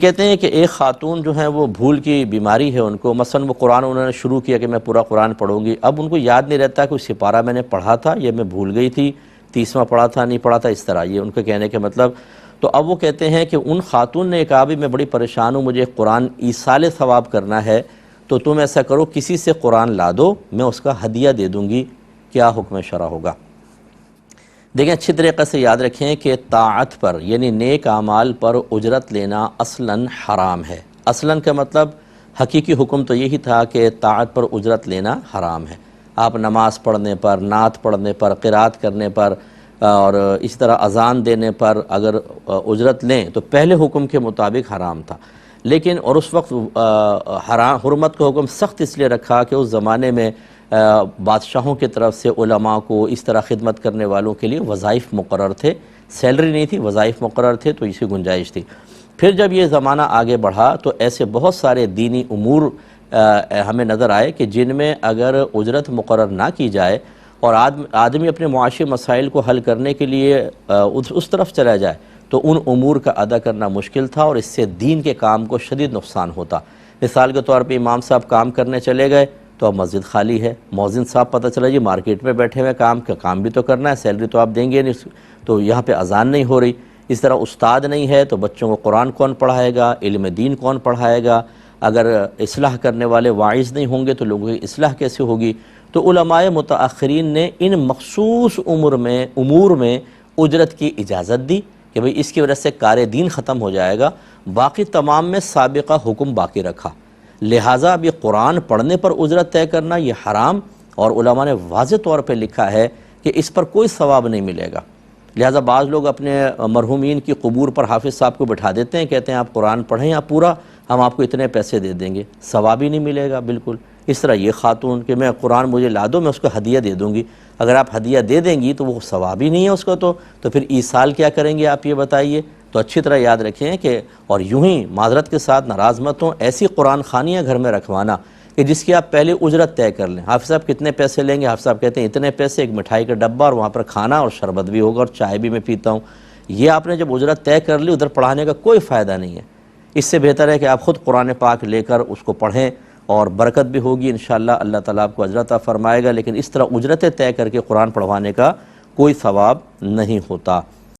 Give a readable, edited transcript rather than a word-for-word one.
کہتے ہیں کہ ایک خاتون جو ہیں وہ بھول کی بیماری ہے ان کو، مثلا وہ قرآن انہوں نے شروع کیا کہ میں پورا قرآن پڑھوں گی، اب ان کو یاد نہیں رہتا کہ کوئی سپارہ میں نے پڑھا تھا یا میں بھول گئی تھی، 30واں پڑھا تھا نہیں پڑھا تھا، اس طرح یہ ان کے کہنے کے مطلب۔ تو اب وہ کہتے ہیں کہ ان خاتون نے کہا بھی میں بڑی پریشان ہوں، مجھے قرآن ایصال ثواب کرنا ہے، تو تم ایسا کرو کسی سے قرآن لا دو، میں اس کا ہدیہ دے دوں گی، کیا حکم شرع ہوگا؟ دیکھیں اچھی طریقے سے یاد رکھیں کہ طاعت پر یعنی نیک اعمال پر اجرت لینا اصلاً حرام ہے۔ اصلاً کا مطلب حقیقی حکم تو یہی تھا کہ طاعت پر اجرت لینا حرام ہے۔ آپ نماز پڑھنے پر، نعت پڑھنے پر، قرات کرنے پر اور اس طرح اذان دینے پر اگر اجرت لیں تو پہلے حکم کے مطابق حرام تھا، لیکن اور اس وقت حرمت کا حکم سخت اس لیے رکھا کہ اس زمانے میں بادشاہوں کی طرف سے علماء کو اس طرح خدمت کرنے والوں کے لیے وظائف مقرر تھے، سیلری نہیں تھی، وظائف مقرر تھے، تو اسی گنجائش تھی۔ پھر جب یہ زمانہ آگے بڑھا تو ایسے بہت سارے دینی امور ہمیں نظر آئے کہ جن میں اگر اجرت مقرر نہ کی جائے اور آدمی اپنے معاشی مسائل کو حل کرنے کے لیے اس طرف چلا جائے تو ان امور کا ادا کرنا مشکل تھا اور اس سے دین کے کام کو شدید نقصان ہوتا۔ مثال کے طور پہ امام صاحب کام کرنے چلے گئے تو اب مسجد خالی ہے، مؤذن صاحب پتہ چلا جی مارکیٹ میں بیٹھے ہوئے کام بھی تو کرنا ہے، سیلری تو آپ دیں گے نہیں، تو یہاں پہ اذان نہیں ہو رہی۔ اس طرح استاد نہیں ہے تو بچوں کو قرآن کون پڑھائے گا، علم دین کون پڑھائے گا، اگر اصلاح کرنے والے واعظ نہیں ہوں گے تو لوگوں کی اصلاح کیسے ہوگی؟ تو علماء متاخرین نے ان مخصوص امور میں اجرت کی اجازت دی کہ بھئی اس کی وجہ سے کار دین ختم ہو جائے گا، باقی تمام میں سابقہ حکم باقی رکھا۔ لہٰذا اب یہ قرآن پڑھنے پر اجرت طے کرنا یہ حرام، اور علماء نے واضح طور پہ لکھا ہے کہ اس پر کوئی ثواب نہیں ملے گا۔ لہٰذا بعض لوگ اپنے مرحومین کی قبور پر حافظ صاحب کو بٹھا دیتے ہیں، کہتے ہیں آپ قرآن پڑھیں یا پورا ہم آپ کو اتنے پیسے دے دیں گے، ثواب ہی نہیں ملے گا بالکل۔ اس طرح یہ خاتون کہ میں قرآن مجھے لا دو میں اس کو ہدیہ دے دوں گی، اگر آپ ہدیہ دے دیں گی تو وہ ثواب ہی نہیں ہے اس کو، تو پھر ایصال کیا کریں گے آپ یہ بتائیے؟ تو اچھی طرح یاد رکھیں کہ اور یوں ہی معذرت کے ساتھ ناراض مت ہوں، ایسی قرآن خوانیاں گھر میں رکھوانا کہ جس کی آپ پہلے اجرت طے کر لیں۔ حافظ صاحب کتنے پیسے لیں گے؟ حافظ صاحب کہتے ہیں اتنے پیسے، ایک مٹھائی کا ڈبہ اور وہاں پر کھانا اور شربت بھی ہوگا اور چائے بھی میں پیتا ہوں۔ یہ آپ نے جب اجرت طے کر لی، ادھر پڑھانے کا کوئی فائدہ نہیں ہے۔ اس سے بہتر ہے کہ آپ خود قرآن پاک لے کر اس کو پڑھیں اور برکت بھی ہوگی انشاءاللہ، اللہ تعالیٰ آپ کو اجر عطا فرمائے گا، لیکن اس طرح اجرتیں طے کر کے قرآن پڑھوانے کا کوئی ثواب نہیں ہوتا۔